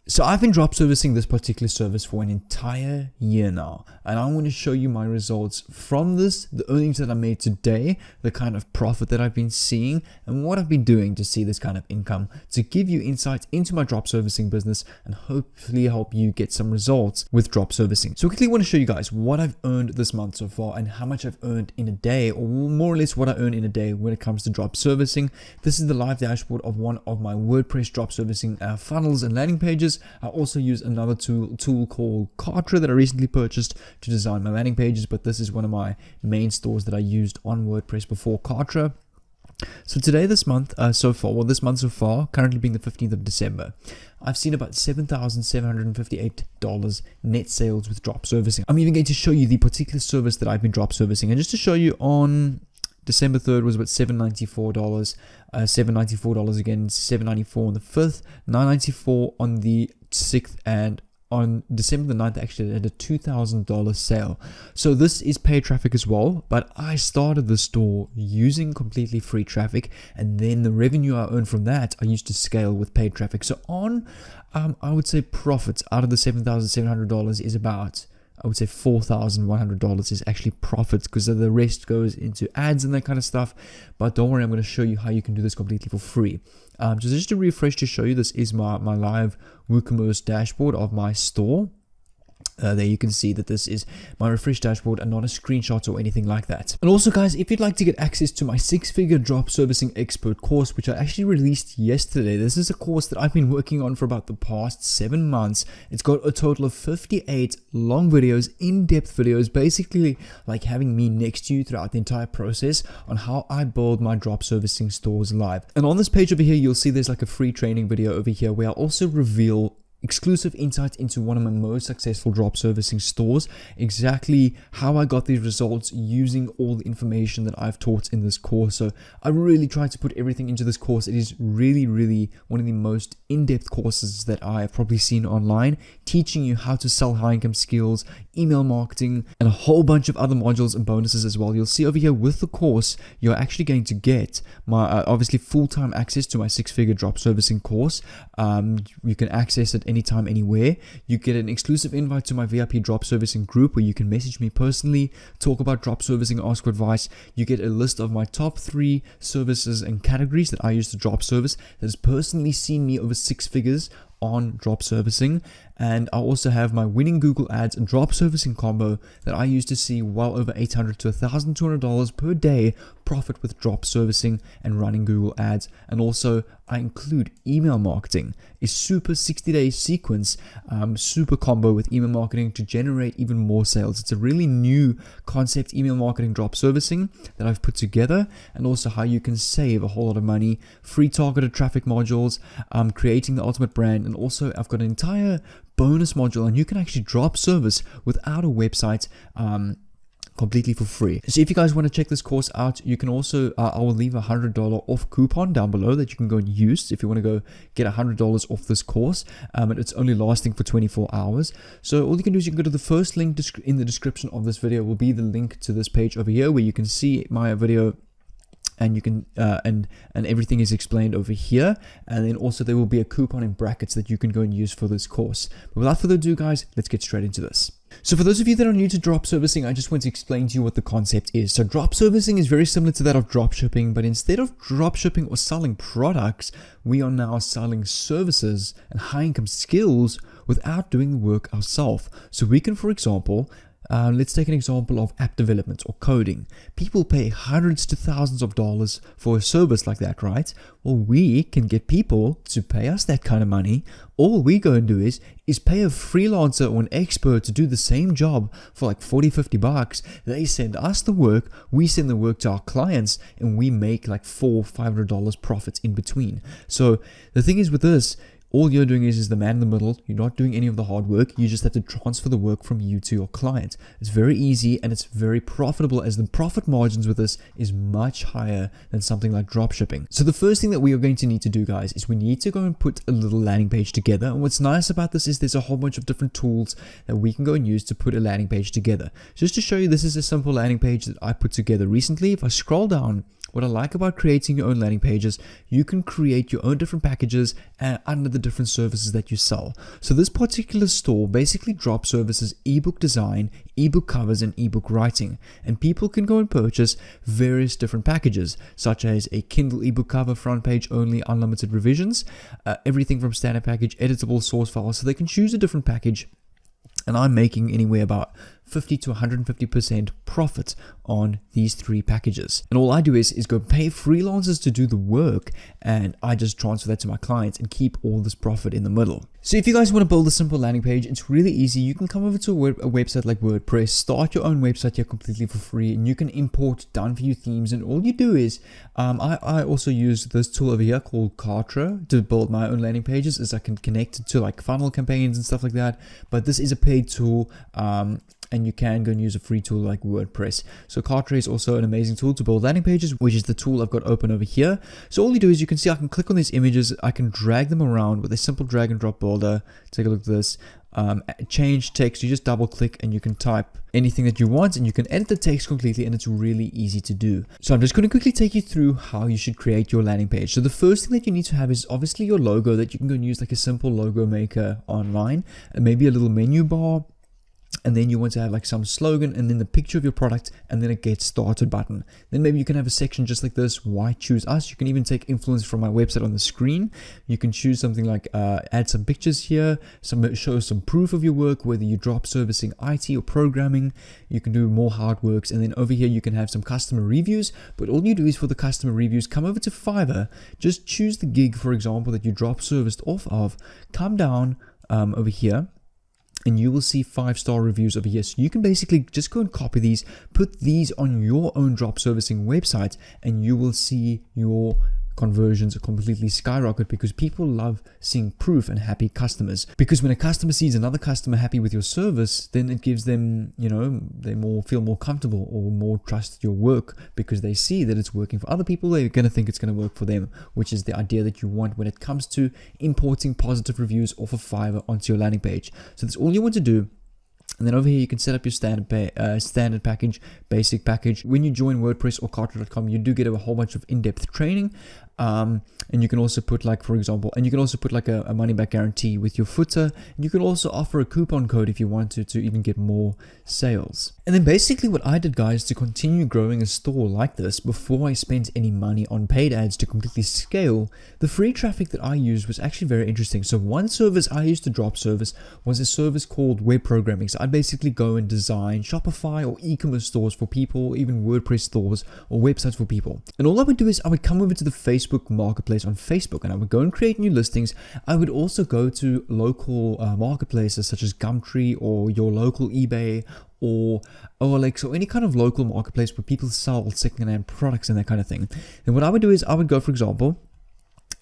So I've been drop servicing this particular service for an entire year now, and I want to show you my results from this, the earnings that I made today, the kind of profit that I've been seeing, and what I've been doing to see this kind of income, to give you insights into my drop servicing business and hopefully help you get some results with drop servicing. So I quickly want to show you guys what I've earned this month so far and how much I've earned in a day, or more or less what I earn in a day when it comes to drop servicing. This is the live dashboard of one of my WordPress drop servicing funnels and landing pages. I also use another tool called Kartra that I recently purchased to design my landing pages, but this is one of my main stores that I used on WordPress before Kartra. So today, this month so far, currently being the 15th of December, I've seen about $7,758 net sales with drop servicing. I'm even going to show you the particular service that I've been drop servicing, and just to show you, on December 3rd was about $794, $794 again, $794 on the 5th, $994 on the 6th, and on December the 9th actually had a $2,000 sale. So this is paid traffic as well, but I started the store using completely free traffic, and then the revenue I earned from that I used to scale with paid traffic. So on I would say profits out of the $7,700 is about, I would say $4,100 is actually profits, because the rest goes into ads and that kind of stuff. But don't worry, I'm going to show you how you can do this completely for free. So just to refresh to show you, this is my live WooCommerce dashboard of my store. There you can see that this is my refresh dashboard and not a screenshot or anything like that. And also guys, if you'd like to get access to my 6-figure drop servicing expert course, which I actually released yesterday, this is a course that I've been working on for about the past 7 months. It's got a total of 58 long videos, in-depth videos, basically like having me next to you throughout the entire process on how I build my drop servicing stores live. And on this page over here, you'll see there's like a free training video over here where I also reveal exclusive insight into one of my most successful drop servicing stores, exactly how I got these results using all the information that I've taught in this course. So I really tried to put everything into this course. It is really one of the most in-depth courses that I have probably seen online, teaching you how to sell high income skills, email marketing, and a whole bunch of other modules and bonuses as well. You'll see over here with the course, you're actually going to get my obviously full-time access to my 6-figure drop servicing course. You can access it anytime, anywhere. You get an exclusive invite to my VIP drop servicing group where you can message me personally, talk about drop servicing, ask for advice. You get a list of my top 3 services and categories that I use to drop service that has personally seen me over 6 figures on drop servicing. And I also have my winning Google ads and drop servicing combo that I used to see well over $800 to $1,200 per day profit with drop servicing and running Google ads. And also I include email marketing, a super 60-day sequence, super combo with email marketing to generate even more sales. It's a really new concept, email marketing drop servicing, that I've put together, and also how you can save a whole lot of money, free targeted traffic modules, creating the ultimate brand, and also I've got an entire bonus module, and you can actually drop service without a website completely for free. So if you guys want to check this course out, you can also I will leave a $100 off coupon down below that you can go and use if you want to go get $100 off this course, and it's only lasting for 24 hours. So all you can do is you can go to the first link in the description of this video, will be the link to this page over here where you can see my video, and you can and everything is explained over here, and then also there will be a coupon in brackets that you can go and use for this course. But without further ado guys, let's get straight into this. So for those of you that are new to drop servicing, I just want to explain to you what the concept is. So drop servicing is very similar to that of drop shipping, but instead of drop shipping or selling products, we are now selling services and high income skills without doing the work ourselves. So we can, for example, let's take an example of app development or coding. People pay hundreds to thousands of dollars for a service like that, right? Well, we can get people to pay us that kind of money. All we go and do is pay a freelancer or an expert to do the same job for like $40-50. They send us the work, we send the work to our clients, and we make like $400-500 profits in between. So the thing is with this, all you're doing is the man in the middle. You're not doing any of the hard work. You just have to transfer the work from you to your client. It's very easy and it's very profitable, as the profit margins with this is much higher than something like drop shipping. So the first thing that we are going to need to do, guys, is we need to go and put a little landing page together. And what's nice about this is there's a whole bunch of different tools that we can go and use to put a landing page together. Just to show you, this is a simple landing page that I put together recently. If I scroll down what I like about creating your own landing pages, you can create your own different packages under the different services that you sell. So this particular store basically drop services ebook design, ebook covers, and ebook writing. And people can go and purchase various different packages, such as a Kindle ebook cover, front page only, unlimited revisions, everything from standard package, editable source files. So they can choose a different package. And I'm making anywhere about 50 to 150% profit on these 3 packages. And all I do is go pay freelancers to do the work, and I just transfer that to my clients and keep all this profit in the middle. So if you guys want to build a simple landing page, it's really easy. You can come over to a website like WordPress, start your own website here completely for free, and you can import done for you themes. And all you do is, I also use this tool over here called Kartra to build my own landing pages, as I can connect it to like funnel campaigns and stuff like that. But this is a paid tool, and you can go and use a free tool like WordPress. So Kartra is also an amazing tool to build landing pages, which is the tool I've got open over here. So all you do is you can see I can click on these images, I can drag them around with a simple drag and drop builder. Take a look at this. Change text, you just double click and you can type anything that you want, and you can edit the text completely, and it's really easy to do. So I'm just going to quickly take you through how you should create your landing page. So the first thing that you need to have is obviously your logo, that you can go and use like a simple logo maker online, and maybe a little menu bar. And then you want to have like some slogan, and then the picture of your product, and then a get started button. Then maybe you can have a section just like this, why choose us. You can even take influence from my website on the screen. You can choose something like add some pictures here, show some proof of your work, whether you drop servicing IT or programming. You can do more hard works, and then over here you can have some customer reviews. But all you do is for the customer reviews, come over to Fiverr, just choose the gig, for example, that you drop serviced off of, come down over here, and you will see 5-star reviews over here. So you can basically just go and copy these, put these on your own drop servicing website, and you will see your conversions completely skyrocket, because people love seeing proof and happy customers. Because when a customer sees another customer happy with your service, then it gives them, they feel more comfortable or more trust your work, because they see that it's working for other people. They're going to think it's going to work for them, which is the idea that you want when it comes to importing positive reviews off of Fiverr onto your landing page. So that's all you want to do. And then over here, you can set up your standard package, basic package. When you join WordPress or Kartra.com, you do get a whole bunch of in-depth training. And you can also put like, for example, a money back guarantee with your footer. And you can also offer a coupon code if you want to even get more sales. And then basically what I did, guys, to continue growing a store like this, before I spent any money on paid ads to completely scale, the free traffic that I used was actually very interesting. So one service I used to drop service was a service called web programming. So I'd basically go and design Shopify or e-commerce stores for people, even WordPress stores or websites for people. And all I would do is I would come over to the Facebook marketplace on Facebook, and I would go and create new listings. I would also go to local marketplaces such as Gumtree or your local eBay or OLX or any kind of local marketplace where people sell secondhand products and that kind of thing. And what I would do is I would go, for example,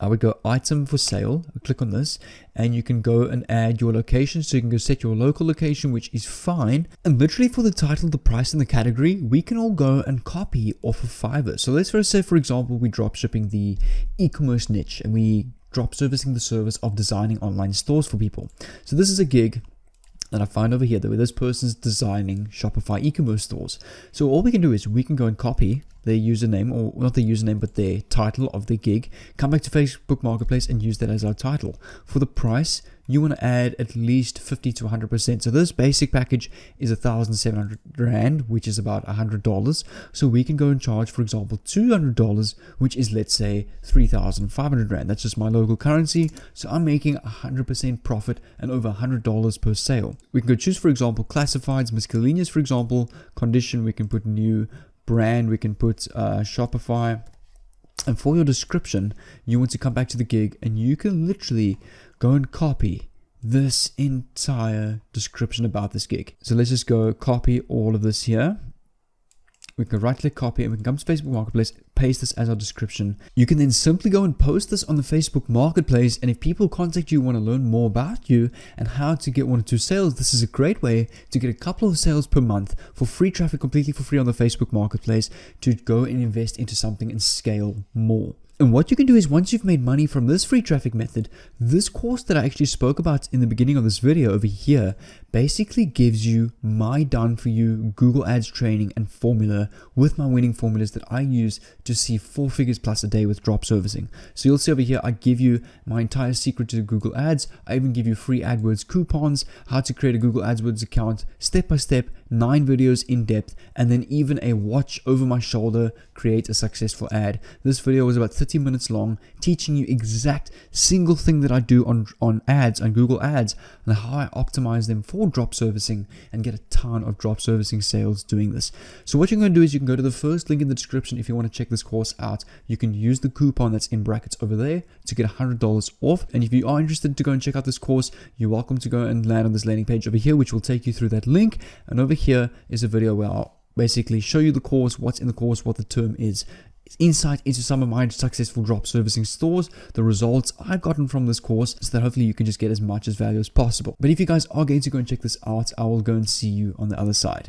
I would go item for sale, click on this, and you can go and add your location. So you can go set your local location, which is fine. And literally for the title, the price, and the category, we can all go and copy off of Fiverr. So let's first say, for example, we drop shipping the e-commerce niche, and we drop servicing the service of designing online stores for people. So this is a gig that I find over here that where this person's designing Shopify e-commerce stores. So all we can do is we can go and copy their username, or not their username, but their title of the gig, come back to Facebook Marketplace and use that as our title. For the price, you want to add at least 50 to 100%. So this basic package is 1,700 Rand, which is about $100. So we can go and charge, for example, $200, which is, let's say, 3,500 Rand. That's just my local currency. So I'm making 100% profit and over $100 per sale. We can go choose, for example, classifieds, miscellaneous, for example, condition, we can put new, brand, we can put Shopify. And for your description, you want to come back to the gig, and you can literally go and copy this entire description about this gig. So let's just go copy all of this here. We can right click copy, and we can come to Facebook Marketplace, paste this as our description. You can then simply go and post this on the Facebook Marketplace, and if people contact you, want to learn more about you and how to get 1 or 2 sales, this is a great way to get a couple of sales per month for free traffic, completely for free on the Facebook Marketplace, to go and invest into something and scale more. And what you can do is, once you've made money from this free traffic method, this course that I actually spoke about in the beginning of this video over here basically gives you my done for you Google Ads training and formula with my winning formulas that I use to see 4 figures plus a day with drop servicing. So you'll see over here, I give you my entire secret to Google Ads. I even give you free AdWords coupons, how to create a Google AdWords account, step by step, 9 videos in depth, and then even a watch over my shoulder, create a successful ad. This video was about 30 minutes long, teaching you exact single thing that I do on ads, on Google Ads, and how I optimize them for drop servicing and get a ton of drop servicing sales doing this. So what you're going to do is you can go to the first link in the description if you want to check this course out. You can use the coupon that's in brackets over there to get $100 off. And if you are interested to go and check out this course, you're welcome to go and land on this landing page over here, which will take you through that link. And over here is a video where I'll basically show you the course, what's in the course, what the term is, insight into some of my successful drop servicing stores, the results I've gotten from this course, so that hopefully you can just get as much as value as possible. But if you guys are going to go and check this out, I will go and see you on the other side.